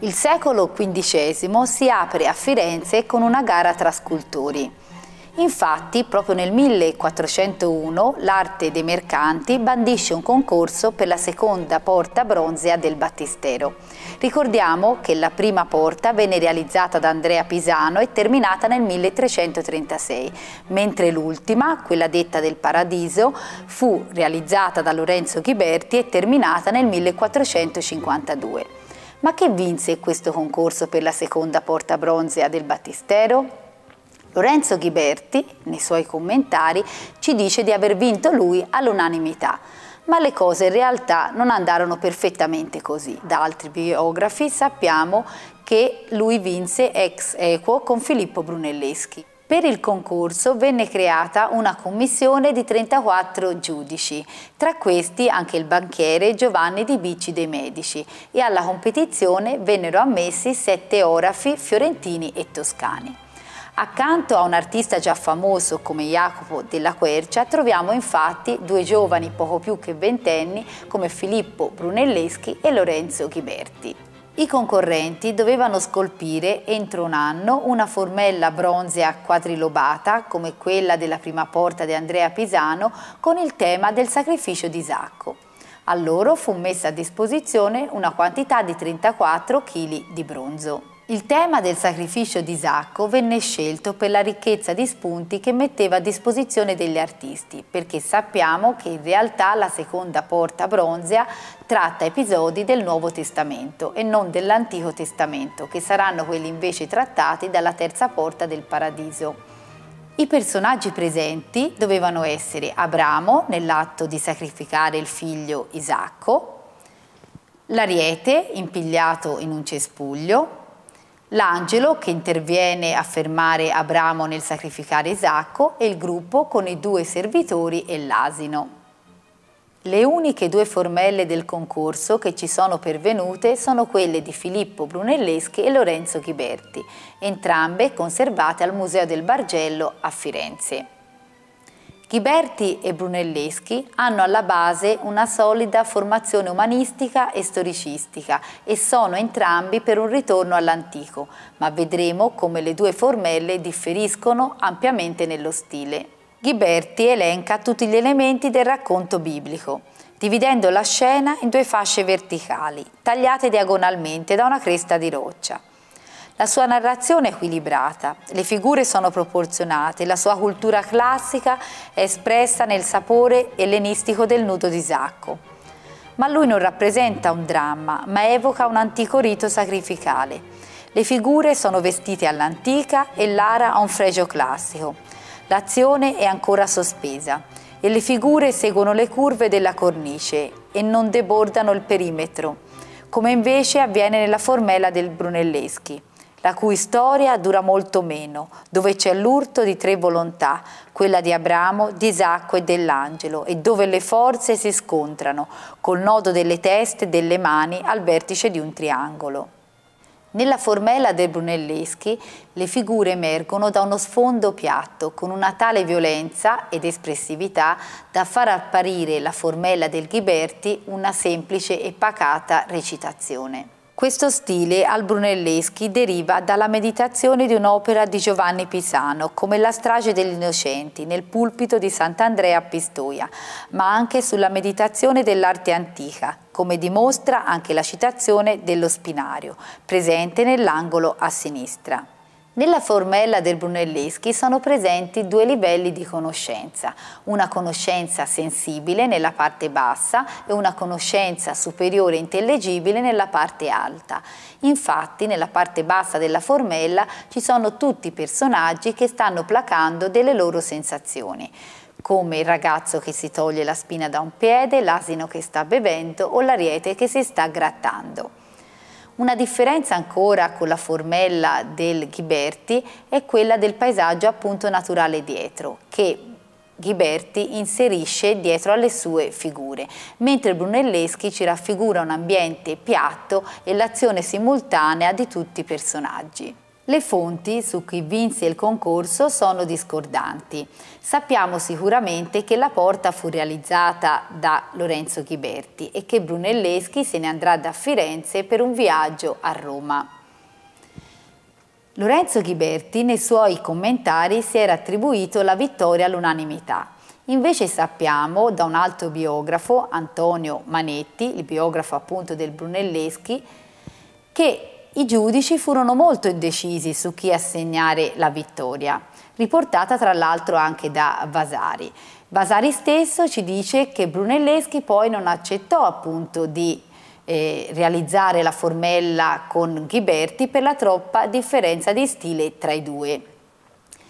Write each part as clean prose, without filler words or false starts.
Il secolo XV si apre a Firenze con una gara tra scultori. Infatti, proprio nel 1401 l'Arte dei Mercanti bandisce un concorso per la seconda porta bronzea del Battistero. Ricordiamo che la prima porta venne realizzata da Andrea Pisano e terminata nel 1336, mentre l'ultima, quella detta del Paradiso, fu realizzata da Lorenzo Ghiberti e terminata nel 1452. Ma chi vinse questo concorso per la seconda porta bronzea del Battistero? Lorenzo Ghiberti, nei suoi commentari, ci dice di aver vinto lui all'unanimità, ma le cose in realtà non andarono perfettamente così. Da altri biografi sappiamo che lui vinse ex aequo con Filippo Brunelleschi. Per il concorso venne creata una commissione di 34 giudici, tra questi anche il banchiere Giovanni di Bicci dei Medici, e alla competizione vennero ammessi 7 orafi fiorentini e toscani. Accanto a un artista già famoso come Jacopo della Quercia troviamo infatti 2 giovani poco più che ventenni come Filippo Brunelleschi e Lorenzo Ghiberti. I concorrenti dovevano scolpire entro un anno una formella bronzea quadrilobata come quella della prima porta di Andrea Pisano con il tema del sacrificio di Isacco. A loro fu messa a disposizione una quantità di 34 kg di bronzo. Il tema del sacrificio di Isacco venne scelto per la ricchezza di spunti che metteva a disposizione degli artisti, perché sappiamo che in realtà la seconda porta bronzea tratta episodi del Nuovo Testamento e non dell'Antico Testamento, che saranno quelli invece trattati dalla terza porta del Paradiso. I personaggi presenti dovevano essere Abramo nell'atto di sacrificare il figlio Isacco, l'Ariete impigliato in un cespuglio, l'angelo che interviene a fermare Abramo nel sacrificare Isacco e il gruppo con i 2 servitori e l'asino. Le uniche 2 formelle del concorso che ci sono pervenute sono quelle di Filippo Brunelleschi e Lorenzo Ghiberti, entrambe conservate al Museo del Bargello a Firenze. Ghiberti e Brunelleschi hanno alla base una solida formazione umanistica e storicistica e sono entrambi per un ritorno all'antico, ma vedremo come le 2 formelle differiscono ampiamente nello stile. Ghiberti elenca tutti gli elementi del racconto biblico, dividendo la scena in 2 fasce verticali, tagliate diagonalmente da una cresta di roccia. La sua narrazione è equilibrata, le figure sono proporzionate, la sua cultura classica è espressa nel sapore ellenistico del nudo di Isacco. Ma lui non rappresenta un dramma, ma evoca un antico rito sacrificale. Le figure sono vestite all'antica e l'ara ha un fregio classico. L'azione è ancora sospesa e le figure seguono le curve della cornice e non debordano il perimetro, come invece avviene nella formella del Brunelleschi, la cui storia dura molto meno, dove c'è l'urto di 3 volontà, quella di Abramo, di Isacco e dell'angelo, e dove le forze si scontrano, col nodo delle teste e delle mani al vertice di un triangolo. Nella formella del Brunelleschi le figure emergono da uno sfondo piatto, con una tale violenza ed espressività da far apparire la formella del Ghiberti una semplice e pacata recitazione. Questo stile al Brunelleschi deriva dalla meditazione di un'opera di Giovanni Pisano, come La strage degli innocenti, nel pulpito di Sant'Andrea a Pistoia, ma anche sulla meditazione dell'arte antica, come dimostra anche la citazione dello Spinario, presente nell'angolo a sinistra. Nella formella del Brunelleschi sono presenti 2 livelli di conoscenza, una conoscenza sensibile nella parte bassa e una conoscenza superiore intellegibile nella parte alta. Infatti nella parte bassa della formella ci sono tutti i personaggi che stanno placando delle loro sensazioni, come il ragazzo che si toglie la spina da un piede, l'asino che sta bevendo o l'ariete che si sta grattando. Una differenza ancora con la formella del Ghiberti è quella del paesaggio appunto naturale dietro, che Ghiberti inserisce dietro alle sue figure, mentre Brunelleschi ci raffigura un ambiente piatto e l'azione simultanea di tutti i personaggi. Le fonti su chi vinse il concorso sono discordanti. Sappiamo sicuramente che la porta fu realizzata da Lorenzo Ghiberti e che Brunelleschi se ne andrà da Firenze per un viaggio a Roma. Lorenzo Ghiberti nei suoi commentari si era attribuito la vittoria all'unanimità. Invece sappiamo da un altro biografo, Antonio Manetti, il biografo appunto del Brunelleschi, che i giudici furono molto indecisi su chi assegnare la vittoria, riportata tra l'altro anche da Vasari. Vasari stesso ci dice che Brunelleschi poi non accettò appunto di realizzare la formella con Ghiberti per la troppa differenza di stile tra i due.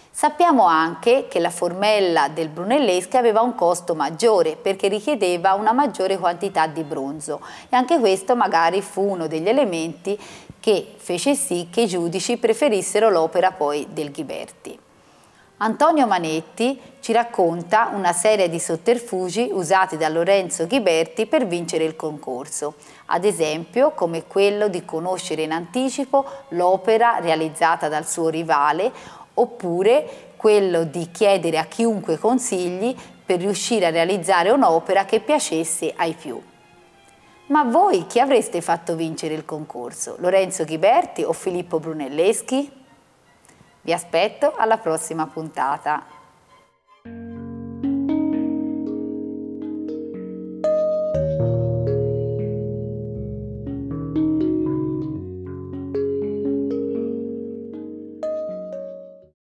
Sappiamo anche che la formella del Brunelleschi aveva un costo maggiore perché richiedeva una maggiore quantità di bronzo e anche questo magari fu uno degli elementi che fece sì che i giudici preferissero l'opera poi del Ghiberti. Antonio Manetti ci racconta una serie di sotterfugi usati da Lorenzo Ghiberti per vincere il concorso, ad esempio come quello di conoscere in anticipo l'opera realizzata dal suo rivale oppure quello di chiedere a chiunque consigli per riuscire a realizzare un'opera che piacesse ai più. Ma voi chi avreste fatto vincere il concorso? Lorenzo Ghiberti o Filippo Brunelleschi? Vi aspetto alla prossima puntata.